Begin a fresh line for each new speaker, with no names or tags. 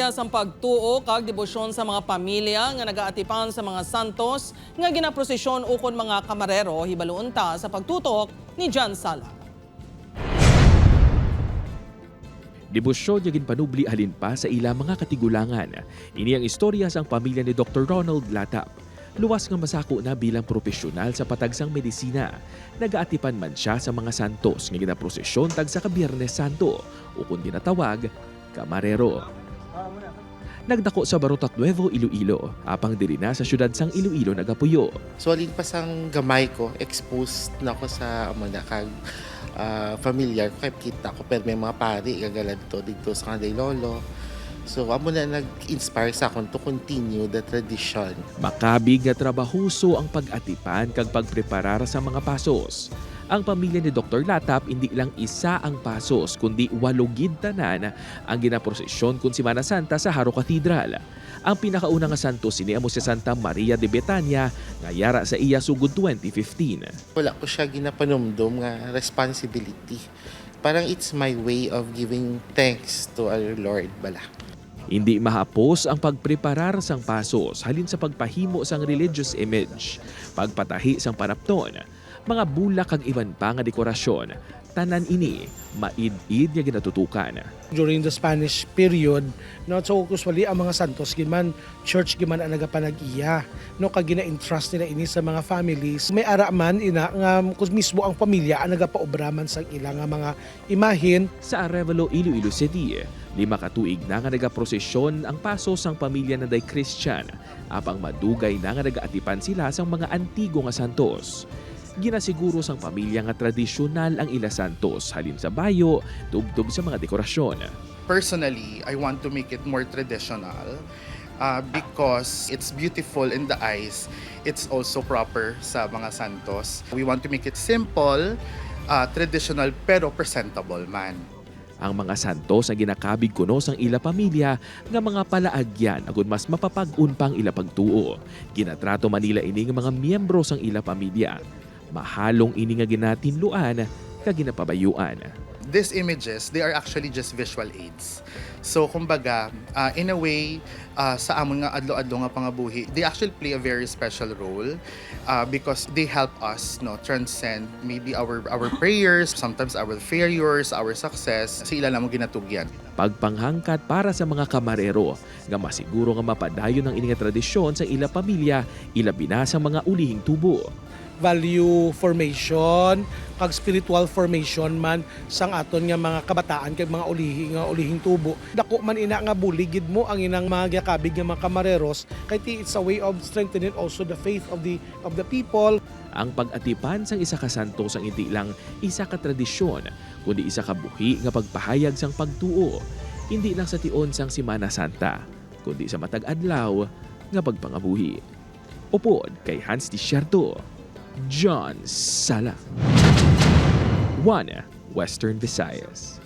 istorya sa pagtuo kag debosyon sa mga pamilya nga nagaatipan sa mga santos nga ginaprosesyon ukon mga kamarero hibaluon ta sa pagtutok ni John Sala.
Debosyon yung ginpanubli halin pa sa ila mga katigulangan. Ini ang istorya sa pamilya ni Dr. Ronald Latap. Luwas nga masako na bilang profesional sa patagsang medisina. Nagaatipan man siya sa mga santos nga ginaprosesyon tag sa Biyernes Santo o kung tinatawag, kamarero. Nagdako sa Barotac Nuevo, Iloilo, apang diri na sa syudad sang Iloilo nagapuyo.
So alin pa sang gamay ko, exposed na ako sa kag familiar ko, kaya kita ko, pero may mga pari, gagala dito sa kanday lolo. So, amo na nag-inspire sa akon to continue the tradition.
Makabig nga trabahuso ang pag-atipan kag pagpreparar sa mga pasos. Ang pamilya ni Dr. Latap hindi lang isa ang pasos kundi 8 gid tanan ang ginaprosesyon kun Semana Santa sa Haro Cathedral. Ang pinakauna nga santo siniamo si Santa Maria de Betania nga yara sa iya sugod 2015.
Wala ko siya ginapanumdum nga responsibility. Parang it's my way of giving thanks to our Lord bala.
Hindi mahapos ang pagpreparar sang pasos halin sa pagpahimo sang religious image, pagpatahi sang panapton, mga bulak kag iban pa nga dekorasyon. Tanan ini maid-id nga ginatutukan.
During the Spanish period, no, so usually ang mga santos giman church giman ang nagapanag-iya, no, kag gina-entrust nila ini sa mga families. May ara man ina nga kus mismo ang pamilya ang nagapaobraman sa ilang mga imahin.
Sa Arevalo, Iloilo City, 5 katuig na nga nagaprosesyon ang paso sang pamilya na day Christian, apang madugay na nga nagaatipan sila sang mga antigo nga santos. Ginasiguro sang pamilya nga tradisyonal ang ila santos halin sa bayo, tubtub sa mga dekorasyon.
Personally, I want to make it more traditional because it's beautiful in the eyes. It's also proper sa mga santos. We want to make it simple, traditional, pero presentable man.
Ang mga santos ang ginakabig kuno sang ila pamilya nga mga palaagyan agud mas mapapag-un pang ila pagtuo. Ginatrato manila ini nga mga miyembro sang ila pamilya. Mahalong ini nga ginatinluan kag ginapabayuan.
These images, they are actually just visual aids. So, kumbaga, in a way, sa amon nga adlo-adlo nga pangabuhi, they actually play a very special role because they help us transcend maybe our prayers, sometimes our failures, our success, sa ila lamang ginatugyan.
Pagpanghangkat para sa mga kamarero nga masiguro nga mapadayon ang ini nga tradisyon sa ila pamilya, ilabi na sa mga ulihing tubo.
Value formation, kag spiritual formation man sang aton nga mga kabataan kag mga ulihing tubo. Dako man ina nga buligid mo ang inang mga gakabig nga mga kamareros kay it's a way of strengthening also the faith of the people.
Ang pag-atipan sang isa ka santos ang hindi lang isa ka tradisyon, kundi isa ka buhi nga pagpahayag sang pagtuo. Hindi lang sa tion sang Semana Santa, kundi sa matag adlaw nga pagpangabuhi. Upod kay Hans Desierto, John Sala. 1 Western Visayas.